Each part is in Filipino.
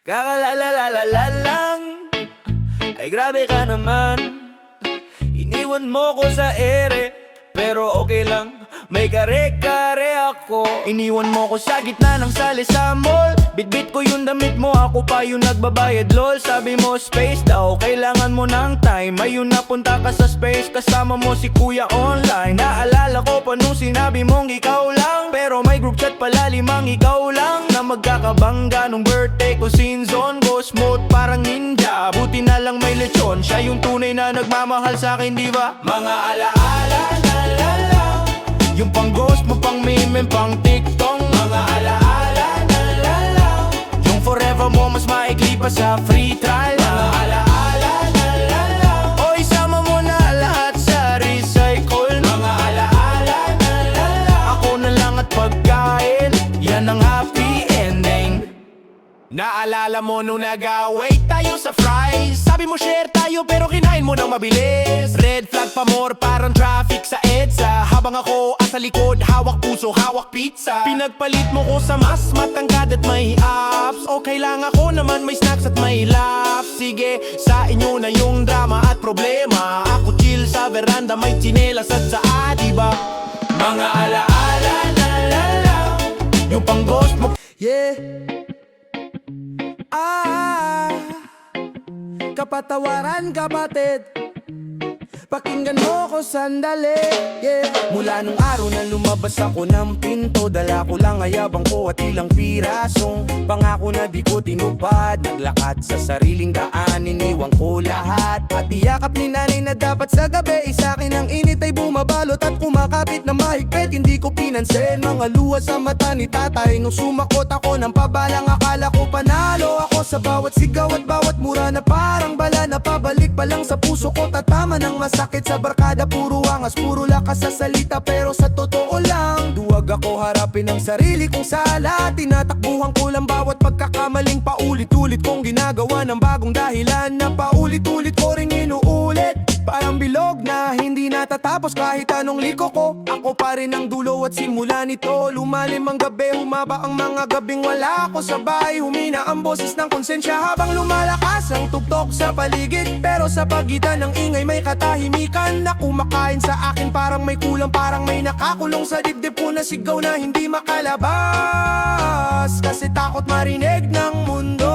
Kakalalala lang, ay grabe ka naman. Iniwan mo ko sa ere, pero okay lang, may kare-kare ako. Iniwan mo ko sa gitna ng sali sa mall. Bitbit ko yung damit mo, ako pa yung nagbabayad lol. Sabi mo space daw, kailangan mo ng time. Ayun napunta ka sa space, kasama mo si kuya online. Naalala ko pa nung sinabi mong ikaw lang, pero may group chat pala limang ikaw lang na magkakabangga nung birthday ko. Scene zone, ghost mode parang ninja. Buti na lang may lechon, siya yung tunay na nagmamahal sa akin, di ba? Mga alaala na lang, yung pang ghost mo, pang meme, pang tiktok. Mga alaala na lang, yung forever mo mas maikli pa sa free trial. Mga alaala na lang, o isama mo na lahat sa recycle. Mga alaala na lang, ako na lang at pagkain, yan ang happy ending. Naalala mo nung nag-await tayo sa fries? Sabi mo share tayo pero kinain mo nang mabilis. Red flag pa more, parang traffic sa EDSA. Habang ako asa likod, hawak puso, hawak pizza. Pinagpalit mo ko sa mas matangkad at may abs. Okay lang ako naman may snacks at may laughs. Sige, sa inyo na yung drama at problema. Ako chill sa veranda, may tsinelas at saa, diba? Mga alaala na lang, yung pang ghost mo. Yeah. Kapatawaran kapatid, pakinggan mo ko sandali, yeah. Mula nung araw na lumabas ako ng pinto, dala ko lang ayabang ko at ilang pirasong pangako na di ko tinupad. Naglakad sa sariling daan, iniwan ko lahat. At iyakap ni nanay na dapat sa gabi sa'kin ang init ay bumabalot at kumakapit na mahigpit. Hindi ko pinansin mga luha sa mata ni tatay nung sumakot ako ng pabalang akala ko panalo ako sa bawat sigaw at bawat mura na parang bala na pabalik pa lang sa puso ko. Tatama ng masakit sa barkada, puro angas, puro lakas sa salita, pero sa totoo lang duwag ako harapin ang sarili kong sala. Tinatakbuhan ko lang bawat pagkakamaling paulit-ulit kong ginagawa ng bagong dahilan na paulit-ulit ko ring inuulit. Parang bilog na hindi natatapos kahit anong liko ko. Ako pa rin ang dulo at simula nito. Lumalim ang gabi, humaba ang mga gabing wala ako sa bahay. Humina ang boses ng konsensya habang lumalakas ang tugtog sa paligid. Pero sa pagitan ng ingay may katahimikan na kumakain sa akin. Parang may kulang, parang may nakakulong sa dibdib ko na sigaw na hindi makalabas. Kasi takot marinig ng mundo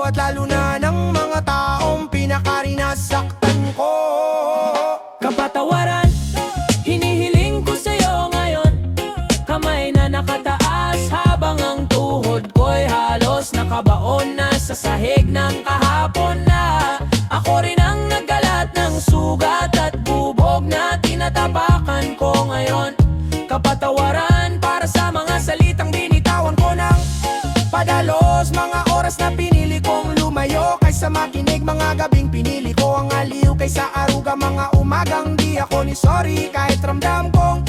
at lalo na ng mga taong pinakarinasaktan ko. Kapatawaran, hinihiling ko sa'yo ngayon. Kamay na nakataas habang ang tuhod ko'y halos nakabaon na sa sahig ng kahapon na. Ako rin ang nagkalat ng sugat at bubog na tinatapakan ko ngayon. Kapatawaran para sa mga salitang binitawan ko ng padalos. Mga oras na pinili kong lumayo kaysa makinig, mga gabing pinili ko ang aliw kaysa aruga, mga umagang di ako ni sorry kahit ramdam kong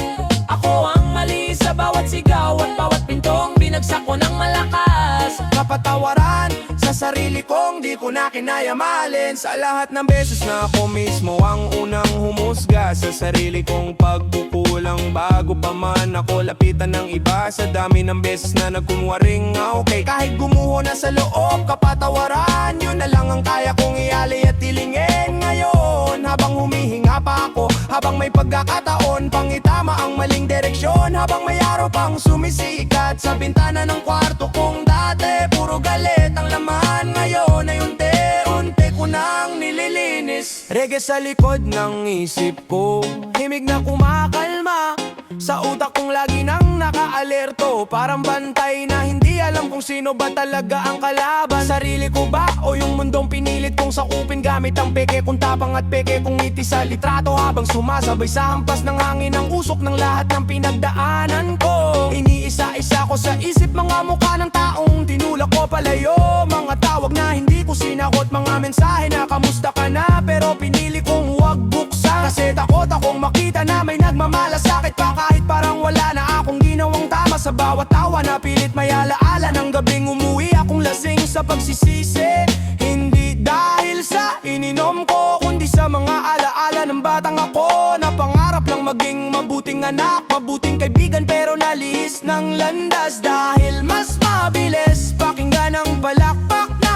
ako ang mali sa bawat sigaw at bawat pintong binagsak ko ng malakas. Kapatawaran sa sarili kong di ko na kinaya mahalin. Sa lahat ng beses na ako mismo ang unang humusga sa sarili kong pagkukulang, bago pa man ako lapitan ng iba. Sa dami ng beses na nagkunwaring okay, kahit gumuho na sa loob. Kapatawaran, yun na lang ang kaya kong ialay at tilingin ngayon. Habang humihinga pa ako, habang may pagkakataon pang itama ang maling direksyon, habang may araw pang sumisikat sa bintana ng kwarto kong dati puro galit ang laman. Ngayon ay unti-unti ko nang nililinis. Reggae sa likod ng isip ko, himig na kumakalma. Sa utak kong lagi nang nakaalerto, parang bantay na hindi alam kung sino ba talaga ang kalaban. Sarili ko ba o yung mundong pinilit kong sakupin gamit ang peke kong tapang at peke kong ngiti sa litrato, habang sumasabay sa hampas ng hangin ang usok ng lahat ng pinagdaanan ko. Iniisa-isa ko sa isip mga mukha ng taong tinulak ko palayo, mga tawag na hindi ko sinakot, mga mensahe na kamusta ka na, pero pinili kong huwag buksan. Kasi takot akong makita na may nagmamalasakit pa kahit parang wala na akong ginawang tama. Sa bawat tawa na pilit may alaala ng gabing umuwi akong lasing sa pagsisisi. Hindi dahil sa ininom ko, kundi sa mga alaala ng batang ako na pangarap lang maging mabuting anak, mabuting kaibigan, pero nalis ng landas dahil mas mabilis pakinggan ang palakpak na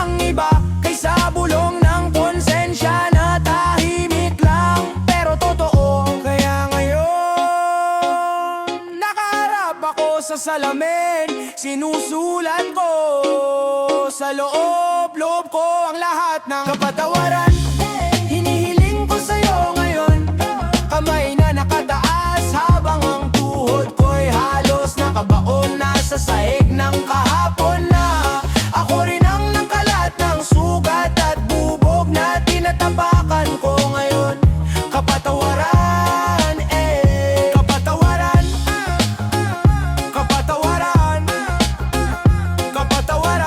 sa salamin, sinusulat ko sa loob ko ang lahat ng kapatawaran. Hinihiling ko sa'yo ngayon, kamay na nakataas habang ang tuhod ko'y halos nakabaon na sa sahig ng kahapon na. Ako rin ang nakalat ng sugat at bubog na tinatapakan ko ngayon. Kapatawaran, kapatawaran, kapatawaran, kapatawaran,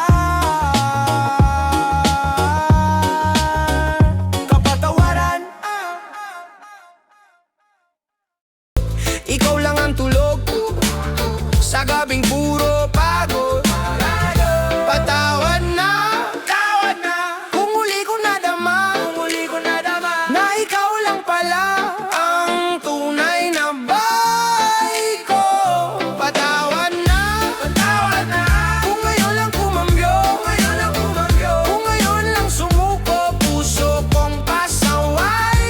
kapatawaran. Ikaw lang ang tulog sa gabing puro pagod. Patawad na, tawad na, kung muli ko nadama, na ikaw lang pala ang tunay na buhay ko. Patawad na, kung ngayon lang kumambyo, kung ngayon lang sumuko, puso kong pasaway.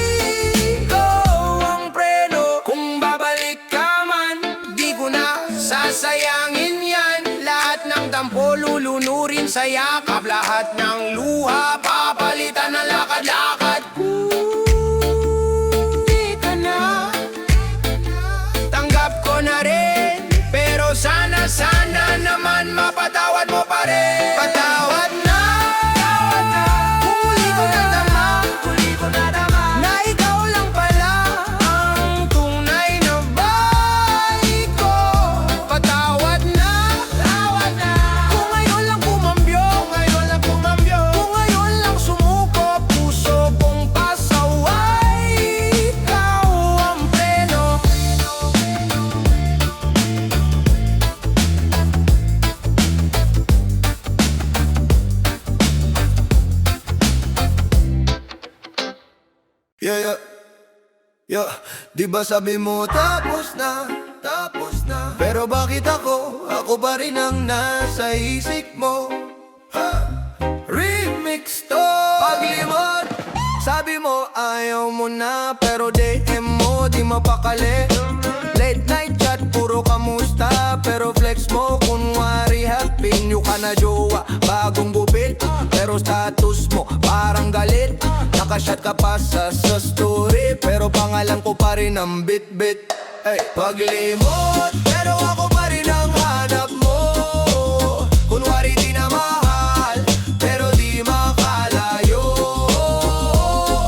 Ikaw ang preno, kung babalik ka man, di ko na sasayangin yan. Lahat ng dampo lulunurin sa yakap, lahat ng luha papalitan ng lakad-lakad. Di ka na, tanggap ko na rin, pero sana naman mapatawad mo pa rin. Patawad na, kung muli ko nadama, na ikaw lang pala ang tunay na buhay ko. Patawad na, kung ngayon lang kumambyo, kung ngayon lang sumuko, puso kong pasaway. Ikaw ang preno. Yeah, di ba sabi mo tapos na, pero bakit ako pa rin ang nasa isip mo? Remix to paglimot. Sabi mo ayaw mo na, pero DM mo di mapakali. Late night chat, puro kamusta, pero flex mo kunwari happy new ka na jowa, bagong gupit, pero status mo parang galit. Nakashot ka pa sa story, pero pangalan ko pa rin ang bit-bit. Hey, paglimot, pero ako pa rin ang hanap mo. Kunwari di na mahal, pero di makalayo.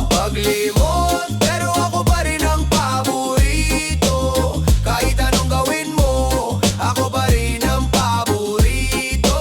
Paglimot, pero ako pa rin ang paborito. Kahit anong gawin mo, ako pa rin ang paborito.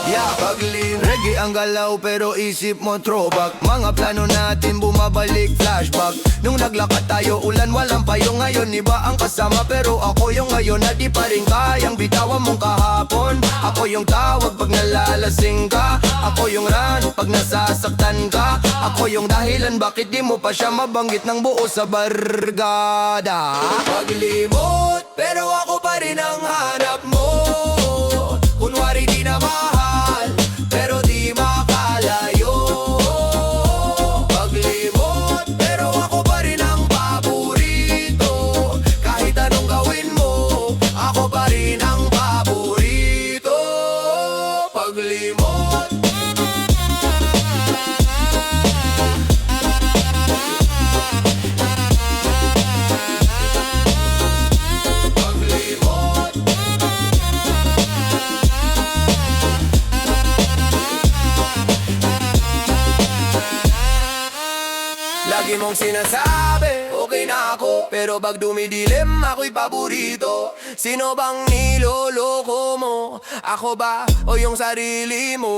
Yeah, paglimot. Reggae ang galaw pero isip mo throwback. Mga plano natin bumabalik flashback. Nung naglakad tayo ulan walang payo, ngayon iba ang kasama, pero ako yung ngayon na di pa rin kayang bitawan mong kahapon. Ako yung tawag pag nalalasing ka, ako yung rant pag nasasaktan ka, ako yung dahilan bakit di mo pa siya mabanggit ng buo sa barkada. Paglimot, pero ako pa rin ang hanap mo. Kunwari di na mahal, pero di makalayo. Paglimot, pero ako pa rin ang paborito. Kahit anong gawin mo, ako pa rin ang paborito. Paglimot. Paglimot. Lagi mong sinasabi, okay na ako, pero pag dumidilim, ako'y paborito. Sino bang niloloko mo? Ako ba o yung sarili mo?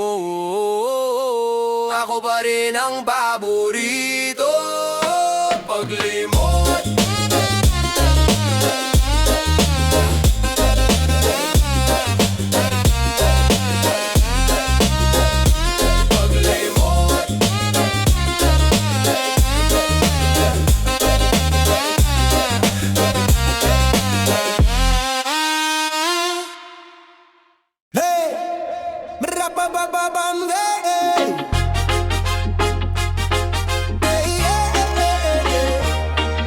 Ako pa rin ang paborito. Paglimot. Paglimot. Hey, brapababam, hey, hey, hey, hey, hey.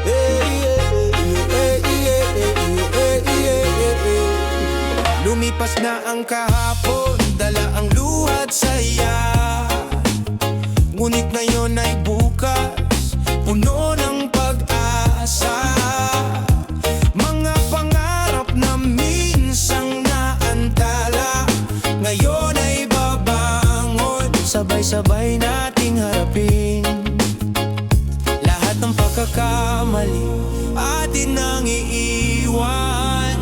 sabay-sabay nating harapin lahat ng pagkakamali atin nang iiwan.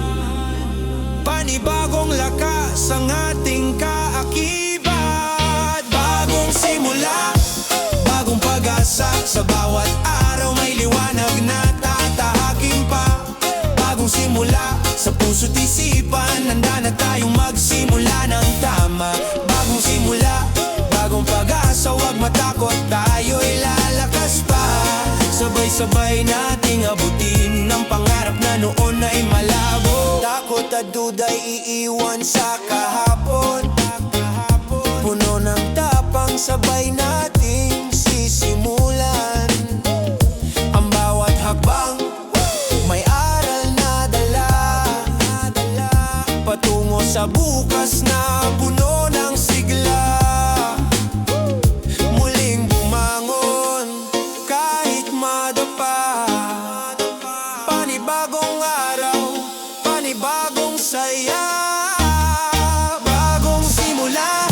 Panibagong lakas ang ating kaakibat. Bagong simula, bagong pag-asa. Sa bawat araw may liwanag na tatahakin pa. Bagong simula, sa puso't isipan handa na tayong magsimula ng tama. Bagong simula, bagong pag-asa. Huwag matakot, tayo'y lalakas pa. Sabay-sabay nating abutin ang pangarap na noon ay malabo. Takot at duda'y iiwan sa kahapon. Puno ng tapang sabay nating sisimulan. Ang bawat hakbang may aral na dala, patungo sa bukas na puno ng sigla. Muling bumangon kahit madapa. Panibagong araw, panibagong saya. Bagong simula,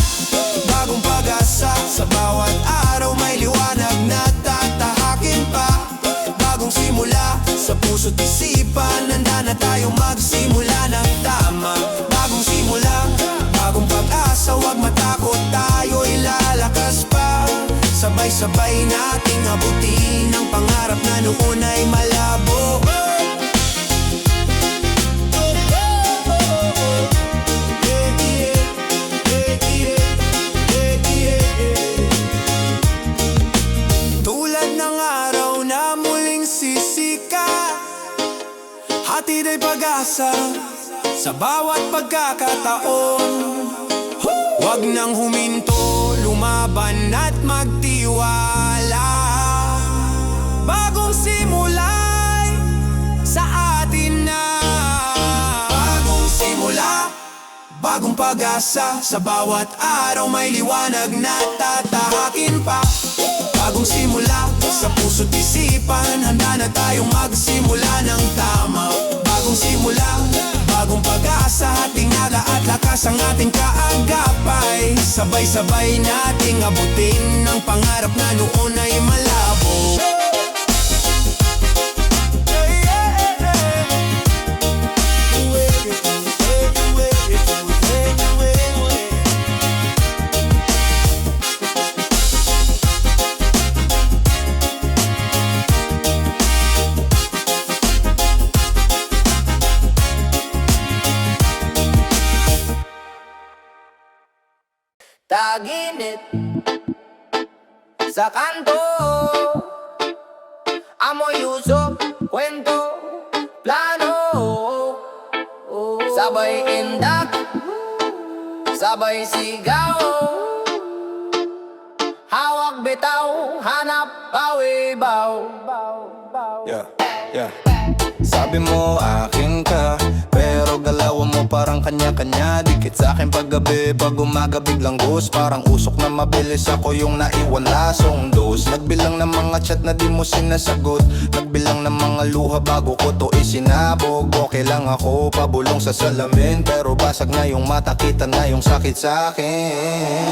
bagong pag-asa. Sa bawat araw may liwanag na tatahakin pa. Bagong simula, sa puso't isipan handa na tayong magsimula ng tama. Bagong simula, bagong pag-asa. Huwag matakot, tayo'y lalakas pa. Sabay-sabay nating abutin ang pangarap na noon ay malabo. Tulad ng araw na muling sisikat, hatid ay pag-asa sa bawat pagkakataon. Huwag nang huminto, lumaban at magtiwala. Bagong simula'y sa atin na. Bagong simula, bagong pag-asa. Sa bawat araw may liwanag na tatahakin pa. Bagong simula, sa puso't isipan handa na tayong magsimula ng tama. Bagong simula, bagong pag-asa. Hating naga at lakas ang ating kaagapay. Sabay-sabay nating abutin ang pangarap na noon ay malabo. Taginit sa kanto, amoy usok, kwento, plano. Sabay indak, sabay sigaw. Hawak bitaw, hanap pawibaw. Yeah. Sabi mo akin ka, pero galawan mo parang kanya-kanya. Dikit sa akin paggabi, pag umaga biglang ghost. Parang usok na mabilis, ako yung naiwan lasong dos. Nagbilang ng mga chat na di mo sinasagot, nagbilang ng mga luha bago ko to isinabog. Okay lang ako, pabulong sa salamin, pero basag na yung mata, kita na yung sakit sa akin.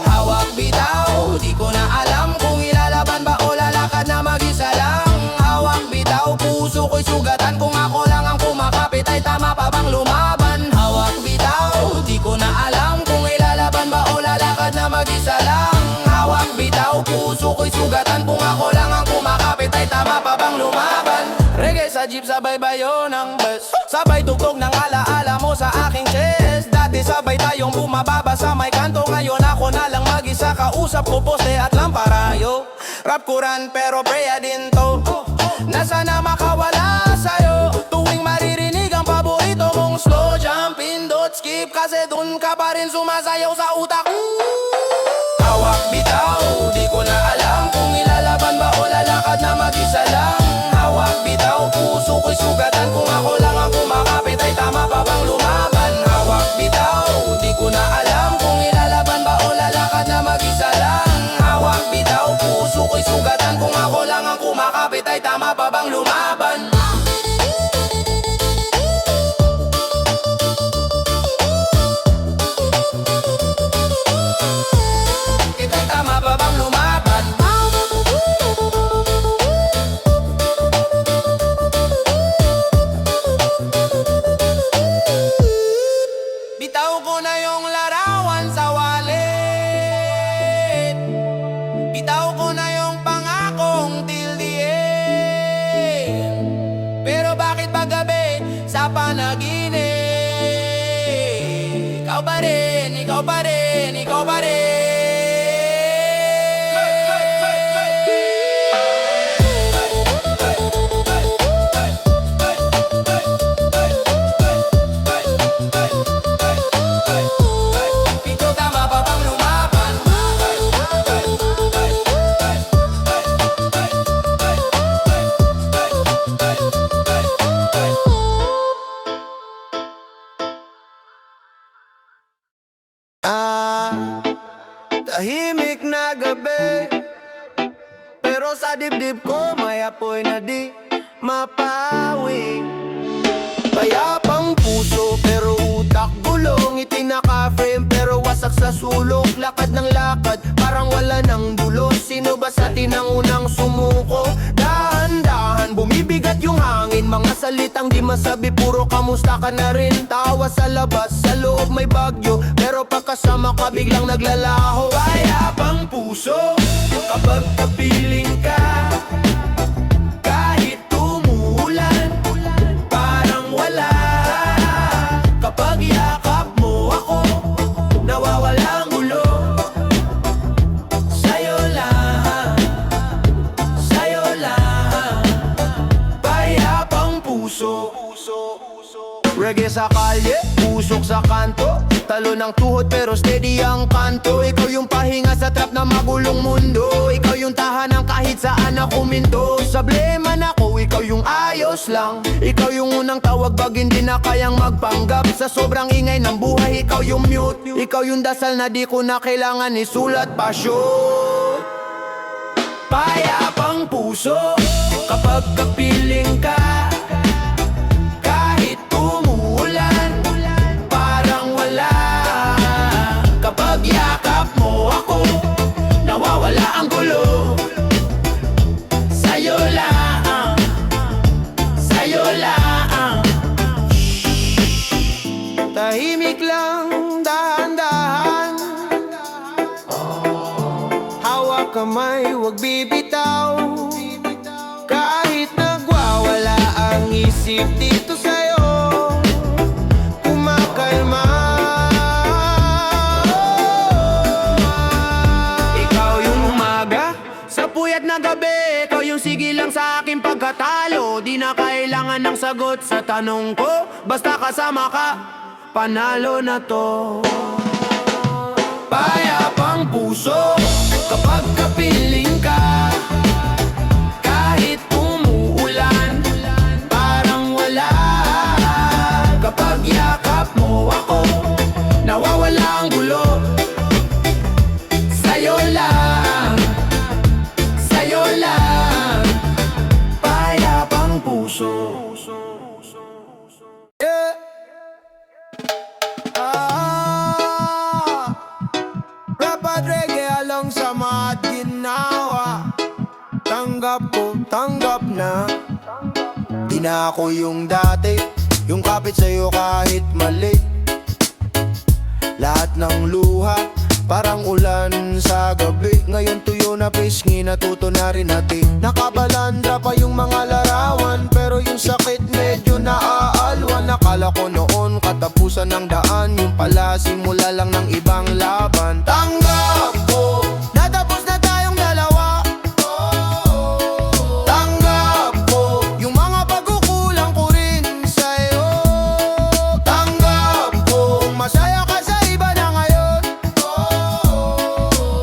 Hawak bitaw, di ko na alam kung ilalaban ba o lalakad na mag-isa lang. Hawak bitaw, puso ko'y sugatan. Kung ako lang ang kumakapit ay tama pa bang lumaban? Hawak bitaw, di ko na alam kung ilalaban ba o lalakad na mag-isa lang. Hawak bitaw, puso ko'y sugatan. Kung ako lang ang kumakapit ay tama pa bang lumaban? Reggae sa jeep, sabay bayo ng bus, sabay tugtog ng alaala mo sa aking chest. Dati sabay tayong bumababa sa may kanto, ngayon ako na lang mag-isa. Kausap ko poste at lamparayo, rap kuran pero preya din to. Nasa na makawala sa'yo tuwing maririnig ang paborito mong slow jump, pindot, skip, kasi dun ka pa rin sumasayaw sa utak. Hawak bitaw, di ko na alam kung ilalaban ba o lalakad na mag-isa lang. Hawak bitaw, puso ko'y sugatan. Kung ako lang ang kumakapit ay tama pa bang lumaban? Hawak bitaw, di ko na alam kung ilalaban ba o lalakad na mag-isa lang. Hawak bitaw, puso ko'y sugatan. Kung ako lang ang kumakapit ay tama pa bang lumaban? Tahimik na gabi, pero sa dibdib ko may apoy na di mapawi. Payapang puso pero utak gulong, ngiti naka-frame pero wasak sa sulok. Lakad ng lakad parang wala ng dulo. Sino ba sa atin ang unang sumuko? Dahan-dahan bumibigat yung hangin, mga salitang di masabi, puro kamusta ka na rin. Tawa sa labas, sa loob may bagyo, pero pagkasama ka biglang naglalaho. Payapang puso kapag kapiling ka, kahit umuulan parang wala. Kapag yakap mo ako, nawawala ang gulo. Sa'yo lang, sa'yo lang. Payapang puso. Reggae sa kalye, usok sa kanto, talo ng tuhod pero steady ang kanto. Ikaw yung pahinga sa trap na magulong mundo, ikaw yung tahanan kahit saan ako minto. Sablé man ako, ikaw yung ayos lang, ikaw yung unang tawag pag hindi na kayang magpanggap. Sa sobrang ingay ng buhay, ikaw yung mute, ikaw yung dasal na di ko na kailangan isulat pa shoot. Payapang puso kapag kapiling ka, kahit umuulan parang wala. Kapag yakap mo ako, nawawala ang gulo. Sa'yo lang, sa'yo lang. Tahimik lang, dahan-dahan, hawak kamay, wag bibitaw. Kahit nagwawala ang isip dito sa'yo, kumakalma. Ikaw yung umaga sa puyat na gabi, ikaw yung sigilang sa aking pagkatalo. Di na kailangan ng sagot sa tanong ko, basta kasama ka, panalo na to. Payapang puso kapag kapiling ka, kahit umuulan parang wala. Kapag yakap mo ako, nawawala ang gulo. Sa'yo lang, sa'yo lang. Payapang puso. Yeah. Rap at reggae along sa mga ginawa. Tanggap ko, tanggap na. Di na ako yung dati, yung kapit sa'yo kahit mali. Lahat ng luha, parang ulan sa gabi. Ngayon tuyo na pisngi, natuto na rin natin. Nakabalandra pa yung mga larawan, pero yung sakit medyo naaalwan. Nakala ko noon katapusan ng daan, yung pala simula lang ng ibang laban. Tanggap ko, natapos na tayong dalawa. Tanggap ko, yung mga pagkukulang ko rin sa'yo. Tanggap ko, kung masaya ka sa iba na ngayon.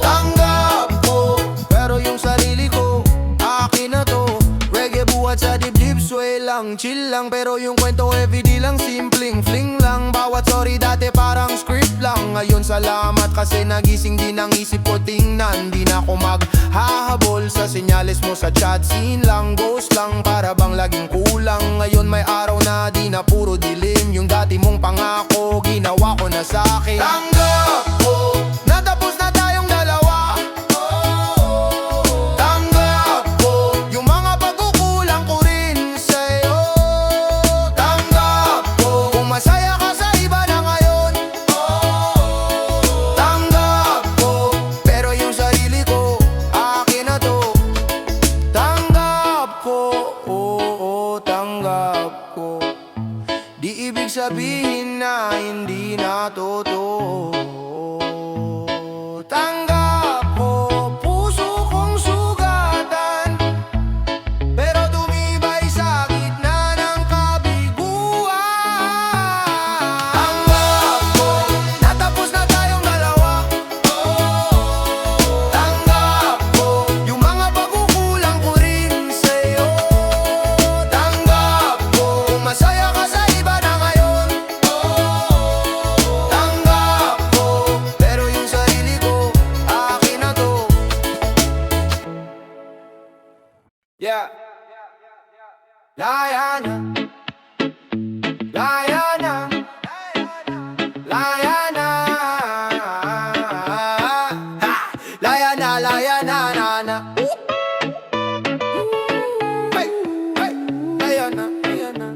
Tanggap ko, pero yung sarili ko, akin na to. Reggae buhat sa dibdib, sway lang, chill lang. Pero yung kwento everyday lang, simpleng fling lang. Bawat sorry dati parang script lang. Ngayon salamat kasi nagising din ang isip ko, tingnan. Di na ako maghahabol sa senyales mo sa chat scene lang. Ghost lang, para bang laging kulang. Ngayon may araw na di na puro dilim. Yung dati mong pangako, ginawa ko na sa'kin. Tanggap ko, natapos na tayong dalawa. Tanggap ko, yung mga pagkukulang ko rin sa'yo. Tanggap ko, kung masaya ka sa iba na ngayon. Tanggap ko, pero yung sarili ko, akin na to. Tanggap ko, oo, tanggap ko. Di ibig sabihin na hindi na totoo. Laya na, laya na, laya na, ha! Laya na, na. Hey, hey, laya na, laya na.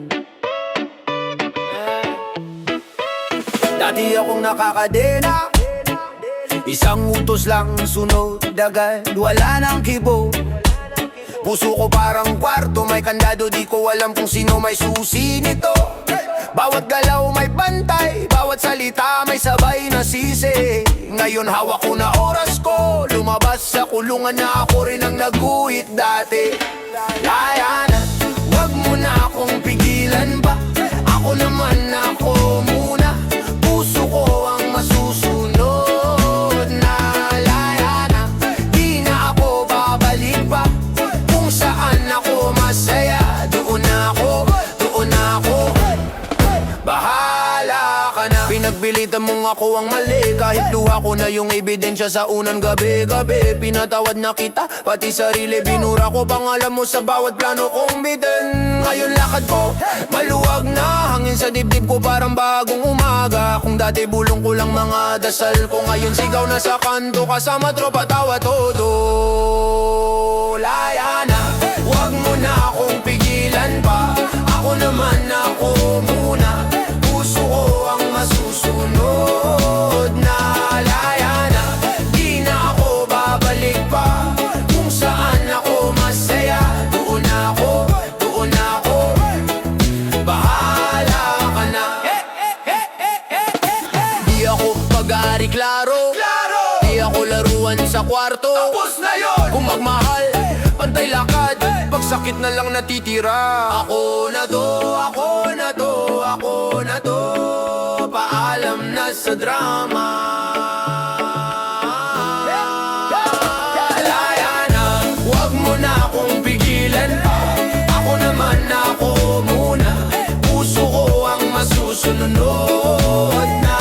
Dati akong nakakadena, isang utos lang sunod agad, wala nang kibo. Puso ko parang kwarto, may kandado, di ko alam kung sino may susi nito. Bawat galaw may bantay, bawat salita may sabay na sisi. Ngayon hawak ko na oras ko, lumabas sa kulungan na ako rin ang naguhit dati. Laya na, wag mo na akong pigilan ba, ako naman ako muna. Puso ko ang masusunod na. Laya na, di na ako babalik pa. Kung saan ako masaya, doon ako, doon ako. Bahala ka na. Pinagbilitan mong ako ang mali, kahit luha ko na yung ebidensya sa unang gabi-gabi. Pinatawad na kita, pati sarili binura ko. Pangalan mo sa bawat plano kong bitin. Ngayon lakad ko, maluwag na. Hangin sa dibdib ko parang bagong umaga. Kung dati bulong ko lang mga dasal ko, ngayon sigaw na sa kanto. Kasama tropa tawa todo. Laya na, wag mo na akong pigilan pa. Ako naman ako muna. Puso ko ang masusunod na. Laya na, di na ako babalik pa. Kung saan ako masaya, doon ako, doon ako. Bahala ka na. Di ako pag-aari klaro, di ako laruan sa kwarto. Tapos na yun! Kung magmahal, pantay lakad, pagsakit na lang natitira. Ako na to, ako na to, ako na to. Paalam na sa drama. Laya na, wag mo na akong pigilan pa. Ako naman ako muna. Puso ko ang masusunod na.